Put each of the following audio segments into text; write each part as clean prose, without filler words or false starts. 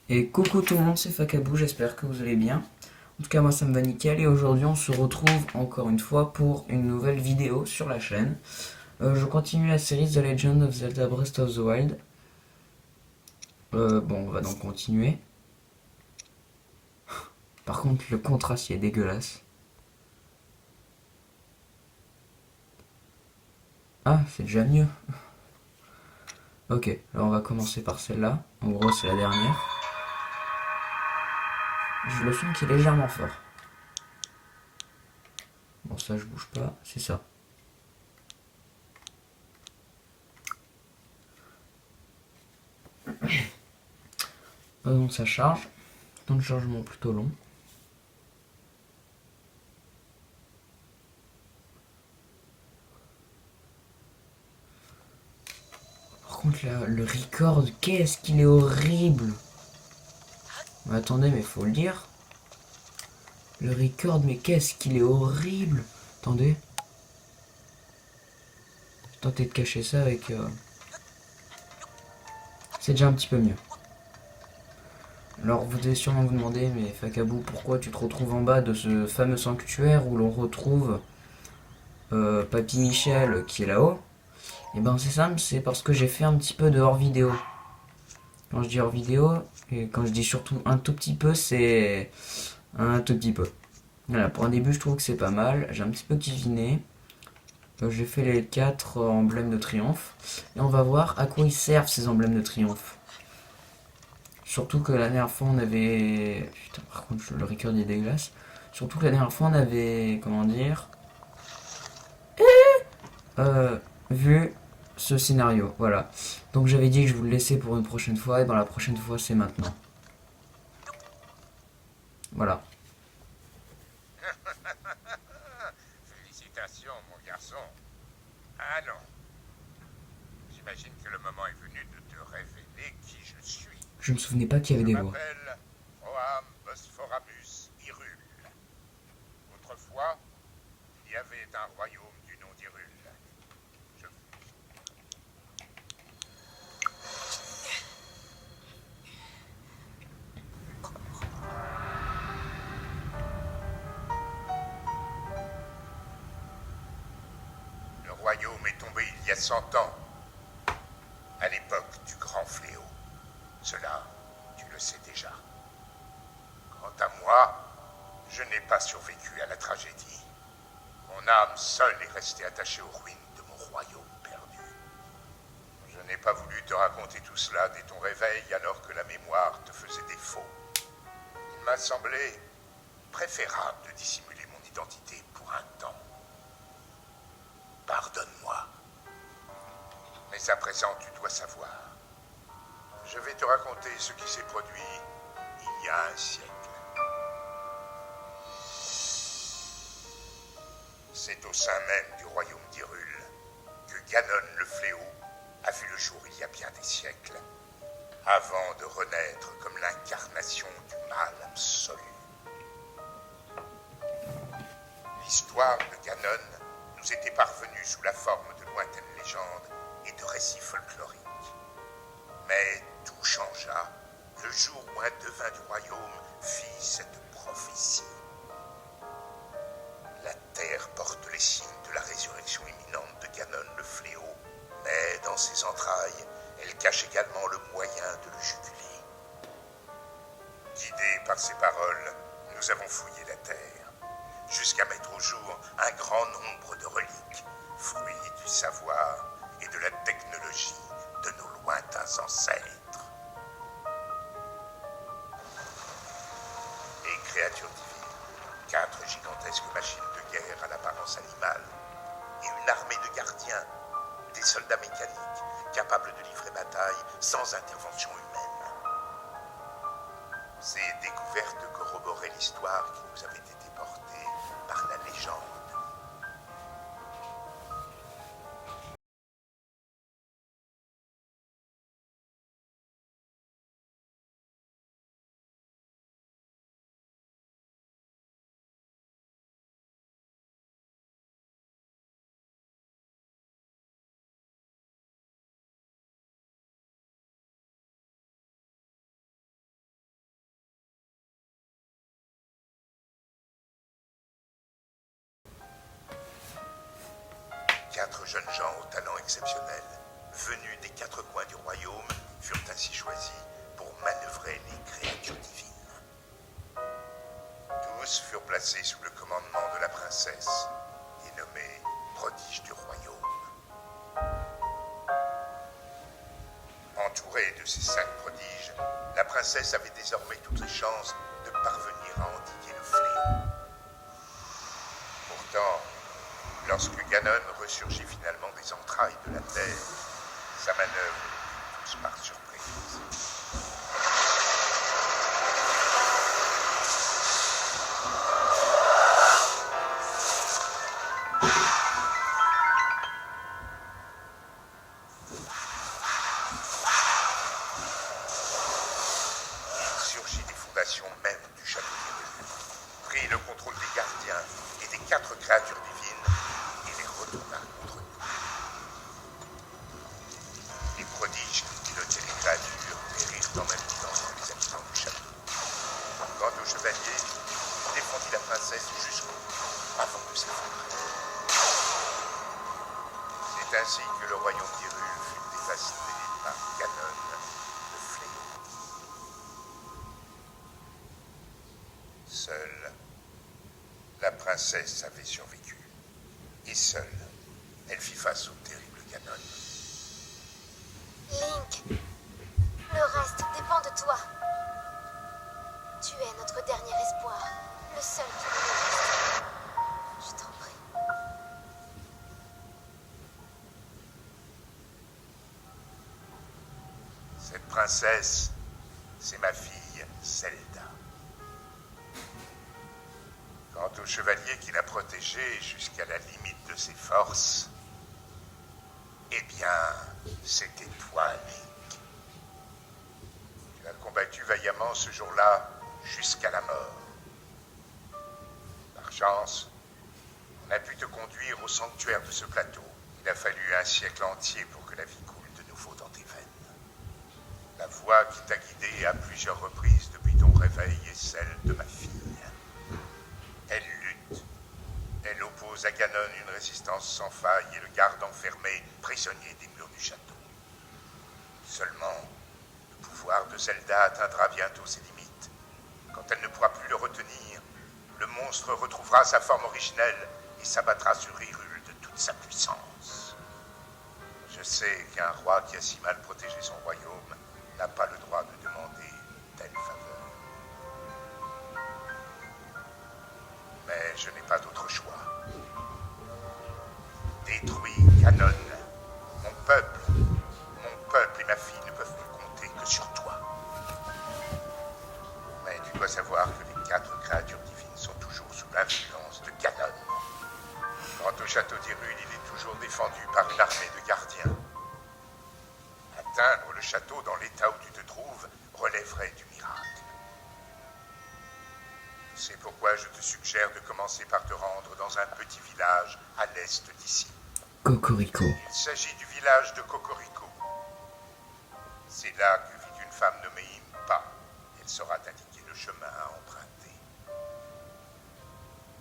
Et coucou tout le monde, c'est Fakabou, j'espère que vous allez bien. En tout cas, moi ça me va nickel et aujourd'hui on se retrouve encore une fois pour une nouvelle vidéo sur la chaîne. Je continue la série The Legend of Zelda Breath of the Wild. Bon, on va donc continuer. Par contre, le contraste il est dégueulasse. Ah, c'est déjà mieux. Ok, alors on va commencer par celle-là. En gros, c'est la dernière. Je le sens qui est légèrement fort. Bon, ça je bouge pas, c'est ça. Donc ça charge. Temps de chargement plutôt long. Par contre, là, le record, qu'est-ce qu'il est horrible! Mais attendez, mais faut le dire. Le record, mais qu'est-ce qu'il est horrible! Attendez. Tentez de cacher ça avec. C'est déjà un petit peu mieux. Alors vous devez sûrement vous demander, mais Fakabou, pourquoi tu te retrouves en bas de ce fameux sanctuaire où l'on retrouve Papy Michel qui est là-haut? Et ben c'est simple, c'est parce que j'ai fait un petit peu de hors vidéo. Quand je dis hors vidéo, et quand je dis surtout un tout petit peu, c'est un tout petit peu. Voilà, pour un début, je trouve que c'est pas mal. J'ai un petit peu cuisiné. J'ai fait les 4 emblèmes de triomphe. Et on va voir à quoi ils servent ces emblèmes de triomphe. Surtout que la dernière fois on avait. Putain, par contre, le record est dégueulasse. Surtout que la dernière fois on avait. Comment dire euh, Vu ce scénario. Voilà. Donc j'avais dit que je vous le laissais pour une prochaine fois. Et ben la prochaine fois c'est maintenant. Voilà. Félicitations, mon garçon. Ah non, j'imagine que le moment est venu de te révéler qui je suis. Je me souvenais pas qu'il y Je avait des voix. m'appelle Roham Bosphoramus Hyrule. Autrefois, il y avait un royaume du nom d'Hyrule. Je... Le royaume est tombé il y a 100 ans, à l'époque du grand fléau. Cela, tu le sais déjà. Quant à moi, je n'ai pas survécu à la tragédie. Mon âme seule est restée attachée aux ruines de mon royaume perdu. Je n'ai pas voulu te raconter tout cela dès ton réveil alors que la mémoire te faisait défaut. Il m'a semblé préférable de dissimuler mon identité pour un temps. Pardonne-moi. Mais à présent, tu dois savoir. Je vais te raconter ce qui s'est produit il y a un siècle. C'est au sein même du royaume d'Hyrule que Ganon le Fléau a vu le jour il y a bien des siècles, avant de renaître comme l'incarnation du mal absolu. L'histoire de Ganon nous était parvenue sous la forme de lointaines légendes et de récits folkloriques. Mais tout changea le jour où un devin du royaume fit cette prophétie. La terre porte les signes de la résurrection imminente de Ganon le Fléau, mais dans ses entrailles, elle cache également le moyen de le juguler. Guidés par ces paroles, nous avons fouillé la terre, jusqu'à mettre au jour un grand nombre de reliques, fruits du savoir et de la technologie de nos lointains ancêtres. Les créatures divines, 4 gigantesques machines de guerre à l'apparence animale, et une armée de gardiens, des soldats mécaniques capables de livrer bataille sans intervention humaine. Ces découvertes corroboraient l'histoire qui nous avait été portée par la légende. 4 jeunes gens au talent exceptionnel, venus des 4 coins du royaume, furent ainsi choisis pour manœuvrer les créatures divines. Tous furent placés sous le commandement de la princesse, et nommés prodiges du royaume. Entourée de ces 5 prodiges, la princesse avait désormais toutes les chances de parvenir à endiguer le fléau. Pourtant, lorsque Ganon ressurgit finalement des entrailles de la terre, sa manœuvre les prit tous par surprise. Il surgit des fondations même du château d'Hyrule, prit le contrôle des gardiens et des 4 créatures divines et les retourna contre nous. Les prodiges qui pilotaient les créatures périrent en même temps que les habitants du château. Quant au chevalier, il défendit la princesse jusqu'au bout, avant de s'effondrer. C'est ainsi que le royaume d'Hyrule fut dévasté par Ganon, le fléau. Seule, la princesse avait survécu. Et seule, elle fit face au terrible Ganon. Link, le reste dépend de toi. Tu es notre dernier espoir, le seul qui nous reste. Je t'en prie. Cette princesse, c'est ma fille Zelda. Quant au chevalier qui l'a protégée jusqu'à la limite de ses forces, eh bien, c'était toi, Link. Tu as combattu vaillamment ce jour-là jusqu'à la mort. Par chance, on a pu te conduire au sanctuaire de ce plateau. Il a fallu un siècle entier pour que la vie coule de nouveau dans tes veines. La voix qui t'a guidé à plusieurs reprises depuis ton réveil est celle de ma fille. Elle lutte. Elle oppose à Ganon une résistance sans faille et le garde enfermé, prisonnier des murs du château. Seulement, le pouvoir de Zelda atteindra bientôt ses limites. Quand elle ne pourra plus le retenir, le monstre retrouvera sa forme originelle et s'abattra sur Hyrule de toute sa puissance. Je sais qu'un roi qui a si mal protégé son royaume n'a pas le droit de demander une telle faveur. Mais je n'ai pas d'autre choix. Détruis Ganon. Mon peuple et ma fille ne peuvent plus compter que sur toi. Mais tu dois savoir que les 4 créatures divines sont toujours sous l'influence de Ganon. Quant au château d'Hyrule, il est toujours défendu par une armée de gardiens. Atteindre le château dans l'état où tu te trouves relèverait du miracle. C'est pourquoi je te suggère de commencer par te rendre dans un petit village à l'est d'ici. Cocorico. Il s'agit du village de Cocorico. C'est là que vit une femme nommée Impa. Elle saura t'indiquer le chemin à emprunter.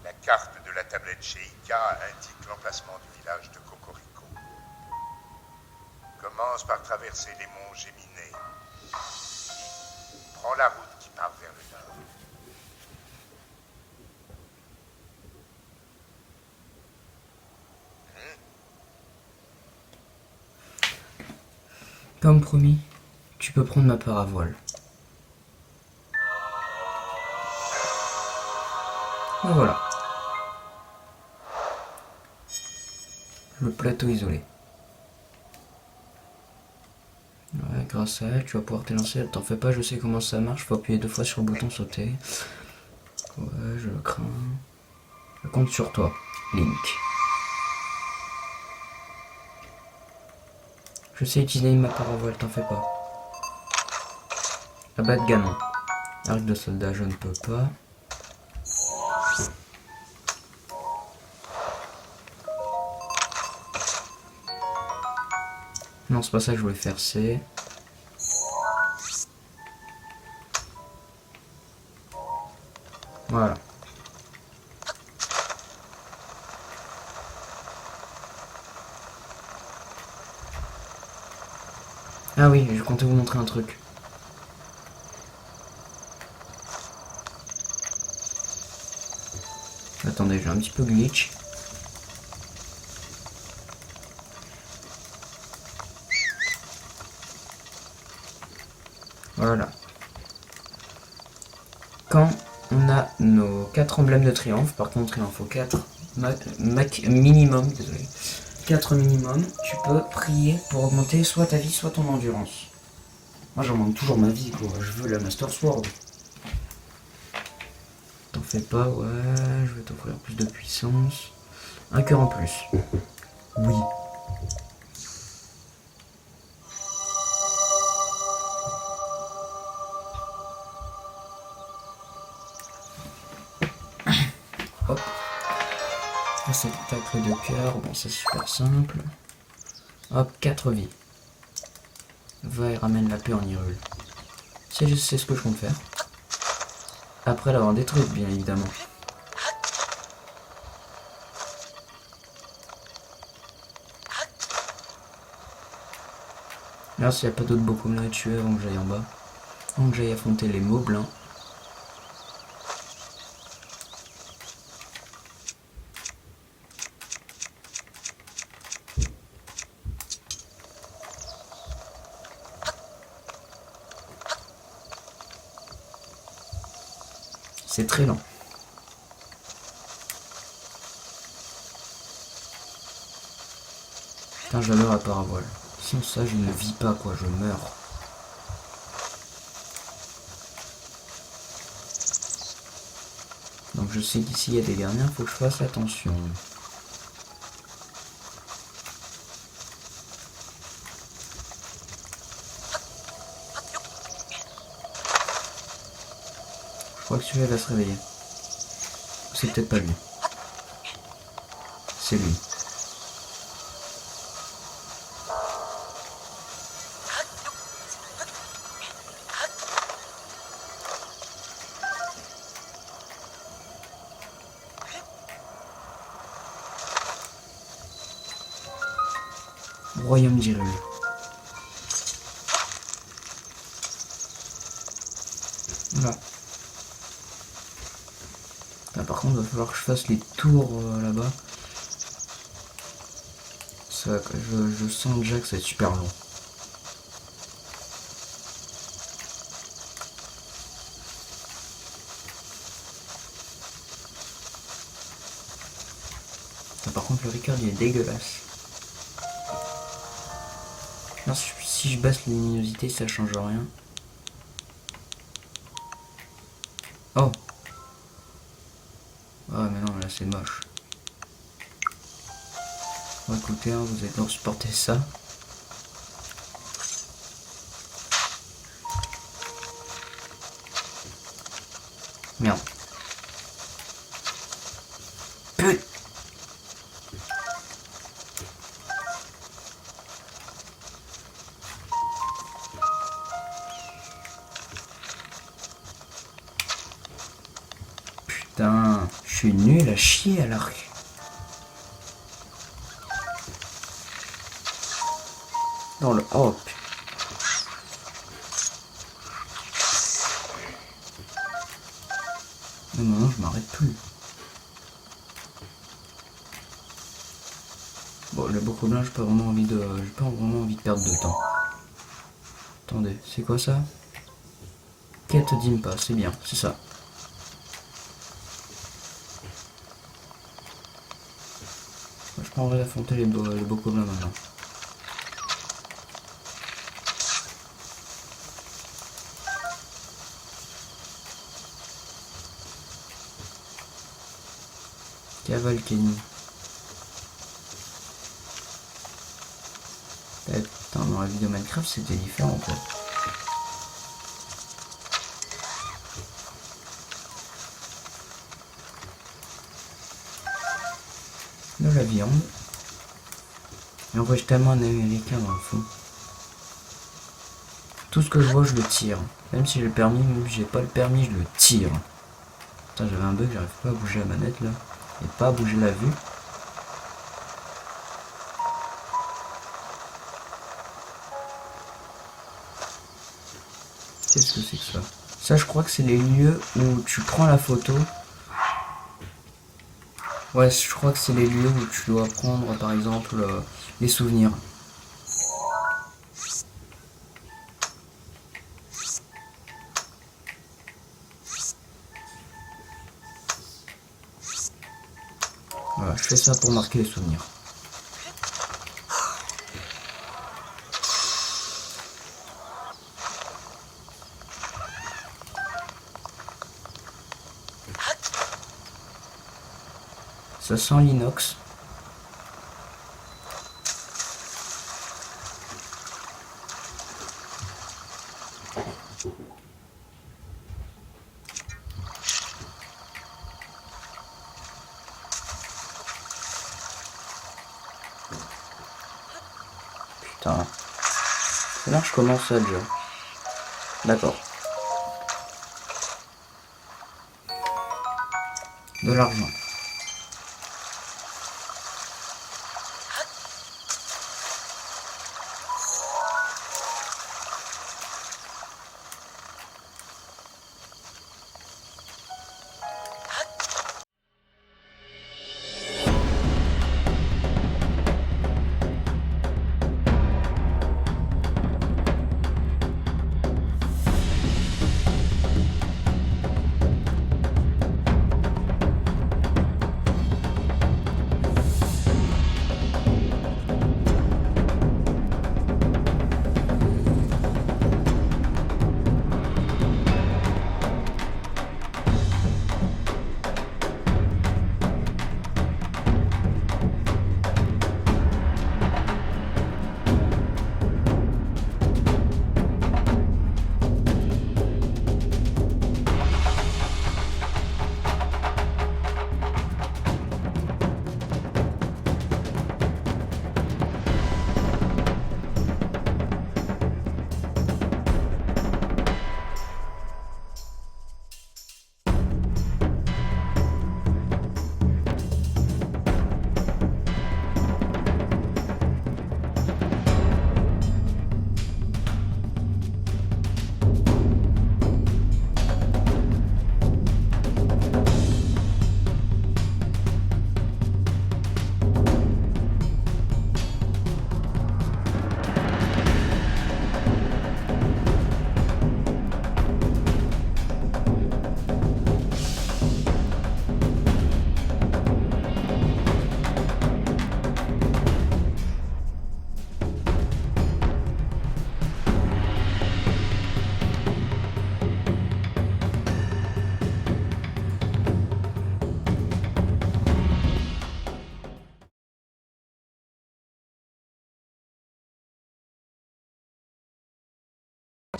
La carte de la tablette chez Ika indique l'emplacement du village de Cocorico. Commence par traverser les monts Géminés. Prends la route qui part vers le nord. Comme promis, tu peux prendre ma paravoile. Et voilà. Le plateau isolé. Ouais, grâce à elle, tu vas pouvoir t'élancer. T'en fais pas, je sais comment ça marche. Faut appuyer 2 fois sur le bouton sauter. Ouais, je le crains. Je compte sur toi, Link. Je sais utiliser ma paravoile, t'en fais pas. Abattre Ganon. Arc de soldat, je ne peux pas. Non, c'est pas ça que je voulais faire, c'est... Voilà. Ah oui, je comptais vous montrer un truc. Attendez, j'ai un petit peu glitch. Voilà. Quand on a nos 4 emblèmes de triomphe, par contre il en faut 4 minimum, désolé. 4 minimum, tu peux prier pour augmenter soit ta vie, soit ton endurance. Moi j'augmente toujours ma vie, quoi. Je veux la Master Sword. T'en fais pas, ouais, je vais t'offrir plus de puissance. Un cœur en plus. Oui. Hop. Réceptacle de cœur, bon c'est super simple. Hop, 4 vies. Va et ramène la paix en Hyrule. C'est ce que je compte faire. Après l'avoir détruite, bien évidemment. Là, s'il n'y a pas d'autres Bokoblins à tuer avant que j'aille en bas. Avant que j'aille affronter les Moblins. C'est très lent. Putain, j'adore la parabole. Sans ça, je ne vis pas, quoi, je meurs. Donc je sais qu'ici il y a des gardiens, faut que je fasse attention. Je crois que celui-là va se réveiller. C'est peut-être pas lui. C'est lui. Royaume d'Hyrule. Voilà. Là, par contre, il va falloir que je fasse les tours là-bas. Je sens déjà que ça va être super long. Là, par contre, le record il est dégueulasse. Alors, si je baisse la luminosité, ça change rien. Oh! Ah, mais non, là c'est moche. Bon, écoutez, hein, vous allez devoir supporter ça. Merde. Putain. Putain, je suis nul à chier à l'arc. Dans le... Oh, putain. Non, je m'arrête plus. Bon, le Bokoblin, j'ai pas vraiment envie de perdre de temps. Attendez, c'est quoi ça? Quête d'Impa, c'est bien, c'est ça. Je prendrai d'affronter les Bokoblins maintenant. Cavalcani. Putain, dans la vidéo Minecraft, c'était différent en fait. De la viande. Et en vrai, j'ai tellement un américain dans le fond. Tout ce que je vois, je le tire. Même si j'ai le permis, même si j'ai pas le permis, je le tire. Putain, j'avais un bug, j'arrive pas à bouger la manette là. Et pas à bouger la vue. Qu'est-ce que c'est que ça? Ça, je crois que c'est les lieux où tu prends la photo. Ouais, je crois que c'est les lieux où tu dois prendre, par exemple, les souvenirs. Voilà, je fais ça pour marquer les souvenirs. Ça sent l'inox. Putain. Là, je commence ça déjà. D'accord. De l'argent.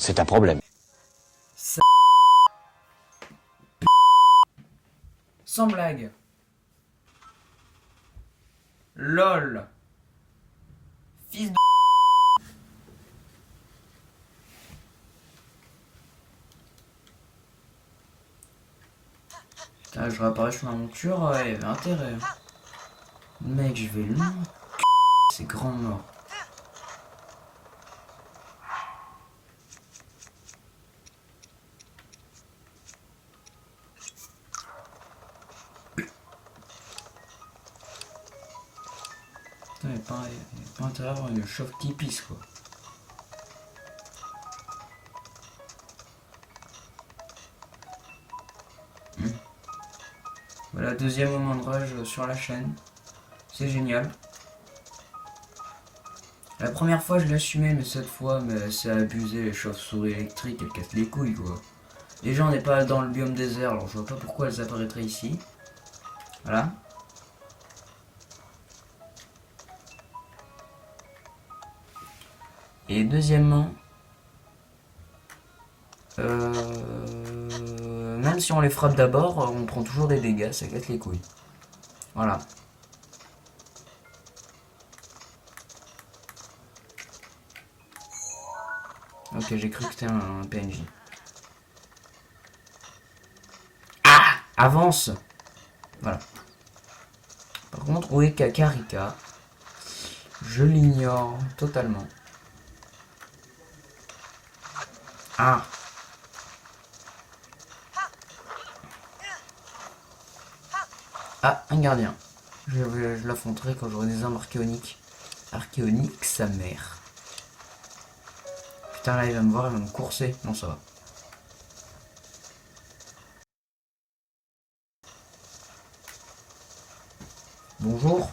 C'est un problème. Sans blague. LOL. Fils de... Putain, je réapparais sur ma monture, il y avait intérêt. Mec, je vais loin. C'est grand mort. Putain, il n'y a pas intérêt à avoir une chauffe qui pisse, quoi. Voilà, deuxième moment de rage sur la chaîne. C'est génial. La première fois je l'assumais, mais cette fois c'est abusé, les chauves-souris électriques, elles cassent les couilles quoi. Déjà on n'est pas dans le biome désert, alors je vois pas pourquoi elles apparaîtraient ici. Voilà. Et deuxièmement, même si on les frappe d'abord, on prend toujours des dégâts, ça casse les couilles. Voilà. Ok, j'ai cru que c'était un PNJ. Ah! Avance! Voilà. Par contre, où est Kakarika? Je l'ignore totalement. Ah! Ah, un gardien. Je l'affronterai quand j'aurai des armes archéoniques. Archéoniques, sa mère. Putain, là, il va me voir, il va me courser. Non, ça va. Bonjour.